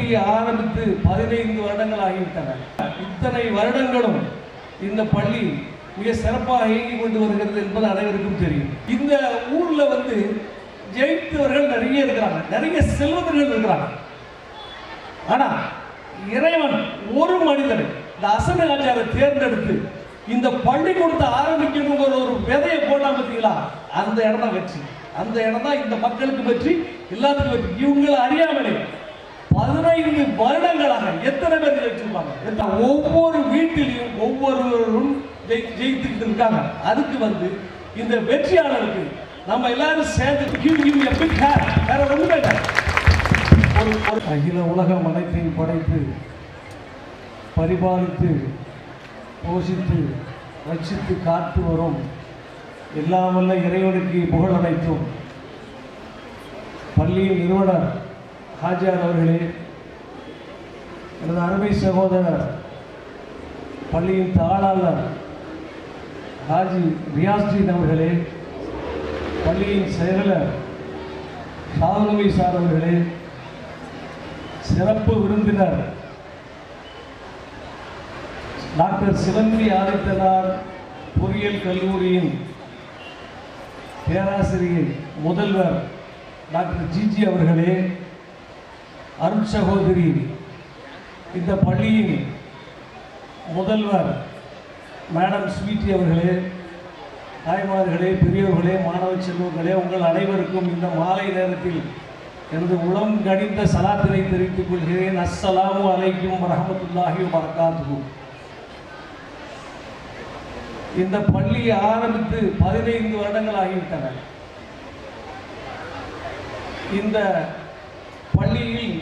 பள்ளி ஆரம்பித்து 15 வருடங்கள் ஆகிவிட்டன. இத்தனை வருடங்களும் இந்த பள்ளி மிக சிறப்பாக இயங்கிக் கொண்டு வருகிறது என்பது அனைவருக்கும் தெரியும். இந்த ஊர்ல ஜெயித்தவர்கள் நிறைய இருக்கிறாங்க, நிறைய செல்வந்தர்கள் இருக்கிறாங்க. ஆனா இறைவன் ஒரு மனிதனை, இந்த அசன ஆச்சாரை தேர்ந்தெடுத்து இந்த பள்ளிக்கூடத்தை ஆரம்பிக்கணுங்கிற ஒரு விதையை போடலாம் பார்த்தீங்களா, அந்த இடம் தான் வெற்றி. அந்த இடம் தான் இந்த மக்களுக்கு வெற்றி, எல்லாத்துக்கும் வெற்றி. இவங்களை அறியாமலே 15 வருடங்களாக எத்தனை பேர் ஜெயிச்சிருப்பாங்க. ஒவ்வொரு வீட்டிலையும் ஒவ்வொருவரும் ஜெயித்துக்கிட்டு இருக்காங்க. அதுக்கு இந்த வெற்றியாளருக்கு நம்ம எல்லாரும் சேர்ந்து வேற ஒண்ணுமே ஒரு அகில உலகம் அனைத்தையும் படைத்து பரிபாலித்து போஷித்து ரட்சித்து காத்து வரும் எல்லாம் வல்ல இறைவனுக்கு புகழ் அனைத்தும். பள்ளியின் நிறுவனர் ஹாஜியார் அவர்களே, எனது அருமை சகோதரர் பள்ளியின் தாளாளர் ஹாஜி ரியாஸ்தீன் அவர்களே, பள்ளியின் செயலர் ஷாவுனவி சார் அவர்களே, சிறப்பு விருந்தினர் டாக்டர் சிவந்தி ஆதித்தனார் பொறியியல் கல்லூரியின் பேராசிரியர் முதல்வர் டாக்டர் ஜிஜி அவர்களே, அருட்சகோதரி இந்த பள்ளியின் முதல்வர் மேடம் ஸ்வீட்டி அவர்களே, தாய்மார்களே, பெரியவர்களே, மாணவ செல்வங்களே, உங்கள் அனைவருக்கும் இந்த மாலை நேரத்தில் எனது உளம் கணிந்த சலாத்தினை தெரிவித்துக் கொள்கிறேன். அஸ்ஸலாமு அலைக்கும் வரஹ்மத்துல்லாஹி வபரகாத்துஹு. இந்த பள்ளி ஆரம்பித்து 15 வருடங்கள் ஆகிவிட்டன. இந்த பள்ளியில்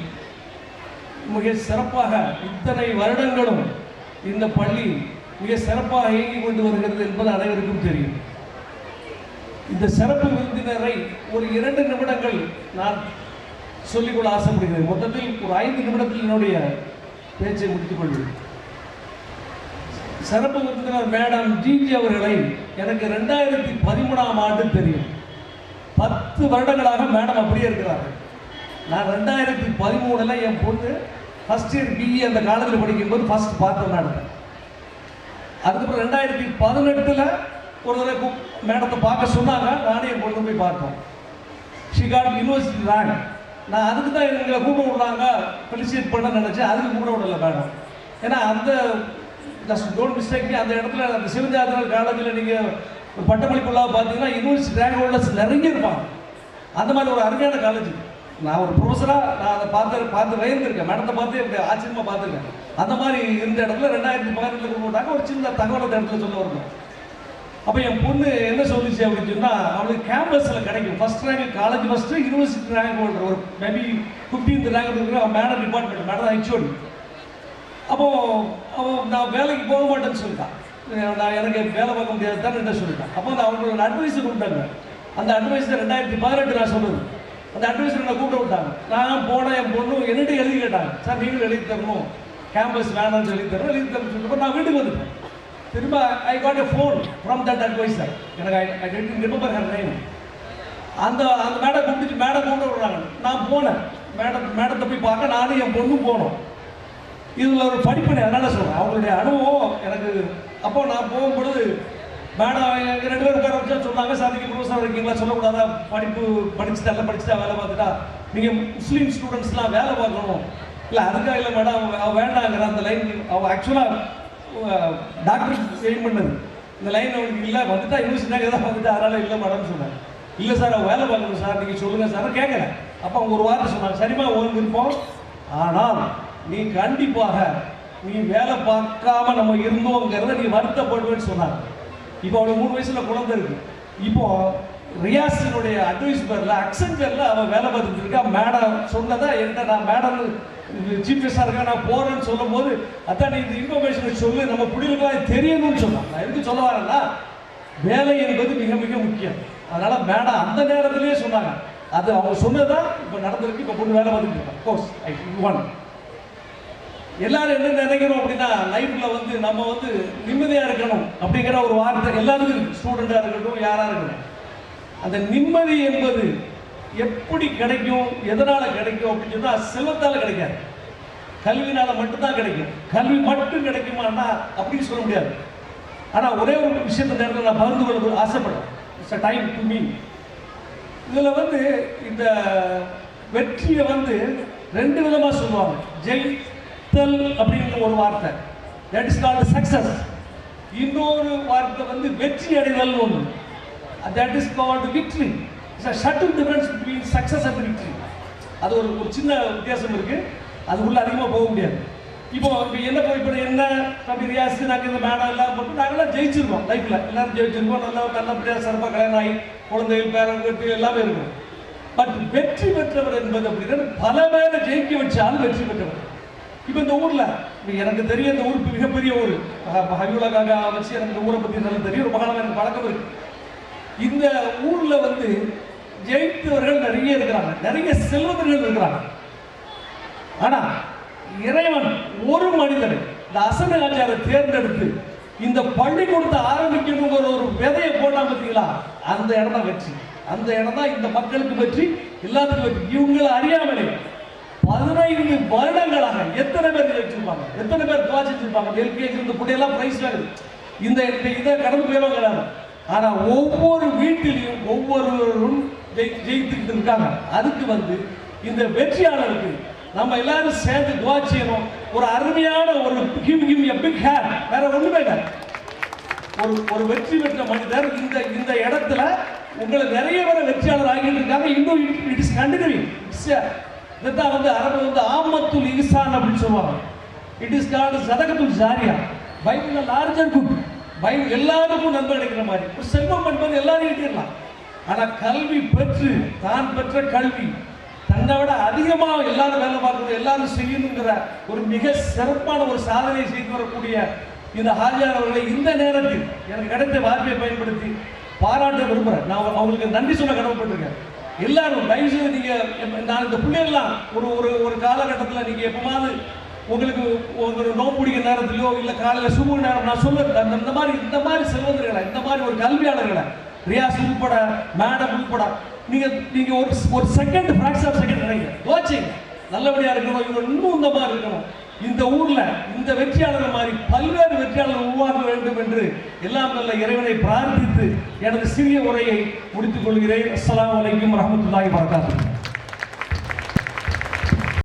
மிக சிறப்பாக இத்தனை வருடங்களும் இந்த பள்ளி மிக சிறப்பாக இயங்கிக் கொண்டு வருகிறது என்பது அனைவருக்கும் தெரியும். இந்த சிறப்பு விருந்தினரை ஒரு 2 நிமிடங்கள் நான் சொல்லிக்கொள்ள ஆசைப்படுகிறேன். மொத்தத்தில் ஒரு 5 நிமிடத்தில் என்னுடைய பேச்சை முடித்துக் கொள்வேன். சிறப்பு விருந்தினர் மேடம் ஜிஜி அவர்களை எனக்கு 2013ஆம் ஆண்டு தெரியும். 10 வருடங்களாக மேடம் அப்படியே இருக்கிறார்கள். நான் 2013 என் பொண்ணு ஃபர்ஸ்ட் இயர் பிஇ அந்த காலேஜில் படிக்கும்போது ஃபர்ஸ்ட் பார்த்தேன் மேடம். அதுக்கப்புறம் 2018 ஒரு தடவை மேடத்தை பார்க்க சொன்னாங்க. நானே என் பொண்ணு போய் பார்த்தோம். She got university rank. நான் அதுக்கு தான் எங்களை கூப்பிட விடுறாங்க, ஃபெலிசியேட் பண்ண நினச்சேன். அதுக்கு கூப்பிட விடலை மேடம். ஏன்னா அந்த டோன்ட் மிஸ்டேக், அந்த இடத்துல அந்த சிவஞ்சாத்திரர் காலேஜில் நீங்கள் பட்டமளிப்புள்ளாக பார்த்தீங்கன்னா யூனிவர்சிட்டி ரேங்க் ஹோல்டர்ஸ் நிறைய இருப்பாங்க. அந்த மாதிரி ஒரு அருமையான காலேஜ். நான் ஒரு ப்ரொஃபஸராக நான் அதை பார்த்து வயந்திருக்கேன். மேடத்தை பார்த்து எப்படி ஆச்சரியமாக பார்த்துருக்கேன். அந்த மாதிரி இருந்த இடத்துல 2018 கூப்பிட்டாங்க. ஒரு சின்ன தகவல் அந்த இடத்துல சொல்ல வரணும். அப்போ என் பொண்ணு என்ன சொல்லிச்சு அப்படின்னு சொன்னால், அவளுக்கு கேம்பஸில் கிடைக்கும் first rank, college first, university rank holder, ஒரு மேபி 15th ரேங்க் இருக்கிற மேடம் டிபார்ட்மெண்ட், மேடம் ஹெச்ஓடி. அப்போது அவன் நான் வேலைக்கு போக மாட்டேன்னு சொல்லிட்டான். நான் எனக்கு வேலை பார்க்க முடியாது தான் என்ன சொல்லிட்டான். அப்போ அவங்களுக்கு ஒரு அட்வைஸ் கொடுத்தாங்க. அந்த அட்வைஸ் 2018 நான் சொன்னது. அந்த அட்வைஸர் என்னை கூப்பிட்டு விட்டாங்க. நான் போனேன். என் பொண்ணு என்னட்டு எழுதி கேட்டாங்க. சார் நீங்களும் எழுதி தரணும், கேம்பஸ் வேணாம்னு எழுதி தரணும் சொல்லிட்டு நான் வீட்டுக்கு வந்துட்டேன். திரும்ப I got a phone from that advisor. எனக்கு I didn't remember her name. அந்த மேடம் கூப்பிட்டு கூப்பிட்டு விடுறாங்க. நான் போனேன். மேடத்தை போய் பார்க்க நானும் என் பொண்ணும் போனோம். இதில் ஒரு படிப்பினை, அதனால் சொல்கிறேன். அவங்களுடைய அனுபவம் எனக்கு. அப்போ நான் போகும்பொழுது மேடம் 2 பேரும் உட்கார வச்சா சொன்னாங்க, சார் நீங்கள் ப்ரொஃபஸர் இருக்கீங்களா, சொல்லக்கூடாதா, படிச்சுட்டா வேலை பார்த்துட்டா நீங்கள் முஸ்லீம் ஸ்டூடெண்ட்ஸ்லாம் வேலை பார்க்கணும். இல்லை அதுக்காக இல்லை மேடம், அவள் வேண்டாங்கிற அந்த லைன். அவள் ஆக்சுவலாக டாக்டர் எய்ம் பண்ணது. இந்த லைன் அவனுக்கு இல்லை, வந்துட்டா யூனிவர்சிட்டியாக எதாவது வந்துட்டு அதனால் இல்லை மேடம்னு சொன்னாங்க. இல்லை சார் அவள் வேலை பார்க்கணும் சார், நீங்கள் சொல்லுங்கள் சார் கேட்குறேன். அப்போ அவங்க ஒரு வார்த்தை சொன்னாங்க, சரிம்மா உனக்கு இருப்போம், ஆனால் நீ கண்டிப்பாக நீ வேலை பார்க்காம நம்ம இருந்தோங்கிறத நீ வருத்தப்படுவேன்னு சொன்னாங்க. இப்போ அவனுக்கு 3 வயசில் குழந்தை இருக்கு. இப்போ ரியாஸினுடைய அட்வைஸ் பேரில் அக்சென்ச்சரில் அவன் வேலை பார்த்துட்டு இருக்கா. மேடம் சொன்னதா என்கிட்ட, நான் மேடம் சீஃப் கெஸ்டாக இருக்கேன் நான் போகிறேன்னு சொல்லும் போது, அதான் நீ இந்த இன்ஃபர்மேஷனை சொல்லு, நம்ம பிள்ளைகளுக்கு தெரியணும்னு சொன்னான். நான் எதுக்கு சொல்ல வரேன்னா, வேலை என்பது மிக மிக முக்கியம். அதனால் மேடம் அந்த நேரத்திலேயே சொன்னாங்க. அது அவங்க சொன்னதான் இப்போ நடந்திருக்கு. இப்போ பொண்ணு வேலை பார்த்துட்டு இருக்கேன். கோர்ஸ் ஐ ஒன் எல்லாரும் என்ன நினைக்கிறோம் அப்படின்னா, லைஃப்ல நம்ம நிம்மதியாக இருக்கணும் அப்படிங்கிற ஒரு வார்த்தை எல்லாருக்கும் இருக்கு. ஸ்டூடெண்டாக இருக்கட்டும், யாராக இருக்கட்டும். அந்த நிம்மதி என்பது எப்படி கிடைக்கும், எதனால் கிடைக்கும் அப்படின்னு சொன்னால் செல்வத்தால் கிடைக்காது. கல்வினால மட்டும்தான் கிடைக்கும். கல்வி மட்டும் கிடைக்குமான்னா அப்படின்னு சொல்ல முடியாது. ஆனால் ஒரே ஒரு விஷயத்த நேரத்தில் நான் பகிர்ந்து கொள்ள ஆசைப்படுறேன். It's a time to me. இதில் வந்து இந்த வெற்றியை வந்து ரெண்டு விதமாக சொல்லுவாங்க. ஜெயித்தல் அப்படிங்கிற ஒரு வார்த்தை, தட் இஸ் கால்டு சக்சஸ். இன்னொரு வார்த்தை வந்து வெற்றி அடைதல் ஒன்று, that is called victory. It's a subtle difference between success and victory. அது ஒரு சின்ன வித்தியாசம் இருக்கு, அதுக்குள்ள அதிகமாக போக முடியாது. இப்போ என்ன இப்போ என்ன தம்பி ரியாஸ், நாங்கள் இந்த மேடம் எல்லாம் போட்டு நாங்களாம் ஜெயிச்சிருக்கோம் லைஃப்ல, எல்லாரும் ஜெயிச்சிருக்கோம். நல்லபடியாக சிறப்பாக கல்யாணம் ஆகி குழந்தைகள் பேரன் வெற்றி எல்லாமே இருக்கும். பட் வெற்றி பெற்றவர் என்பது அப்படின்னா பல பேரை ஜெயிக்க வச்சாலும் வெற்றி பெற்றவர். இப்போ இந்த ஊர்ல எனக்கு தெரிய, இந்த ஊருக்கு மிகப்பெரிய ஊர் ஹபியுல்லாஹ் வச்சு எனக்கு இந்த ஊரை பற்றி நல்லா தெரியும், ஒரு மகாலம் எனக்கு பழக்கம் இருக்கு. இந்த ஊர்ல வந்து ஜெயித்தவர்கள் நிறைய இருக்கிறாங்க, நிறைய செல்வந்தர்கள் இருக்கிறாங்க. ஆனா இறைவன் ஒரு மனிதனை, இந்த அசன ஆச்சாரை தேர்ந்தெடுத்து இந்த பள்ளிக்கூடத்தை ஆரம்பிக்கணுங்கிற ஒரு விதையை போட்டா பார்த்தீங்களா, அந்த இடம் தான் வெற்றி. அந்த இடம் தான் இந்த மக்களுக்கு வெற்றி, எல்லாத்துக்கும் வெற்றி. இவங்களை அறியாமலே 15 வருடங்களாக எத்தனை பேர் வச்சிருப்பாங்க, எத்தனை பேர் துவா செஞ்சிருப்பாங்க. எல்கேஜி இந்த பிள்ளையெல்லாம் பிரைஸ் வருது, இந்த இதை கடந்து போயிடுவாங்க. ஆனா ஒவ்வொரு வீட்டிலையும் ஒவ்வொருவரும் ஜெயித்துக்கிட்டு இருக்காங்க. அதுக்கு வந்து இந்த வெற்றியாளருக்கு நம்ம எல்லாரும் சேர்ந்து துவா செய்யணும். ஒரு அருமையான ஒரு பிக் ஹேர், வேற ஒண்ணுமே இல்லை. ஒரு வெற்றி பெற்ற மனிதர் இந்த இடத்துல உங்களை நிறைய பேர் வெற்றியாளர் ஆகிட்டு இருக்காங்க. இன்னும் இட் இஸ் கண்டினியூயிங். இதான் வந்து அரபு வந்து ஆமத்துல் இஹ்சான் அப்படின்னு சொல்லுவாங்க. இட் இஸ் கால்டு சதகத்துல் ஜாரியா. பைபிள் லார்ஜர் குட், பைபிள் எல்லாருக்கும் நன்மை கிடைக்கிற மாதிரி. ஒரு செல்வம் என்பது எல்லாரும் ஈட்டிடலாம். ஆனா கல்வி பெற்று, தான் பெற்ற கல்வி தன்னை விட அதிகமாக எல்லாரும் வேலை பார்க்கணும், எல்லாரும் செய்யணுங்கிற ஒரு மிக சிறப்பான ஒரு சாதனை செய்து வரக்கூடிய இந்த ஹாஜியார் அவர்களை இந்த நேரத்தில் எனக்கு கிடைத்த வாய்ப்பை பயன்படுத்தி பாராட்ட விரும்புகிறேன். நான் அவங்களுக்கு நன்றி சொல்ல கடமைப்பட்டிருக்கேன். எல்லாரும் தயவு செய்து நீங்க, நான் இந்த பிள்ளைகள்லாம் ஒரு காலகட்டத்தில் நீங்க எப்பமாவது உங்களுக்கு நோம்பு பிடிக்கிற நேரத்திலயோ இல்லை காலையில் சுமூக நேரம், நான் சொல்ல இந்த மாதிரி செல்வந்தர்களை, இந்த மாதிரி ஒரு கல்வியாளர்களை, ரியாஸ் உட்பட, மேடம் உட்பட, நீங்க ஒரு செகண்ட், ஃபிராக்ஷன் ஆஃப் செகண்ட் நினைங்க, தோச்சிங்க நல்லபடியா இருக்கணும், இவங்க இன்னும் இந்த மாதிரி இருக்கணும். இந்த ஊர்ல இந்த வெற்றியாளர்கள் மாதிரி பல்வேறு வெற்றியாளர்கள் உருவாக்க வேண்டும் என்று எல்லாம் நல்ல இறைவனை பிரார்த்தித்து எனது சிறிய உரையை முடித்துக் கொள்கிறேன். அஸ்ஸலாமு அலைக்கும் வரஹ்மத்துல்லாஹி வபரகாத்துஹு.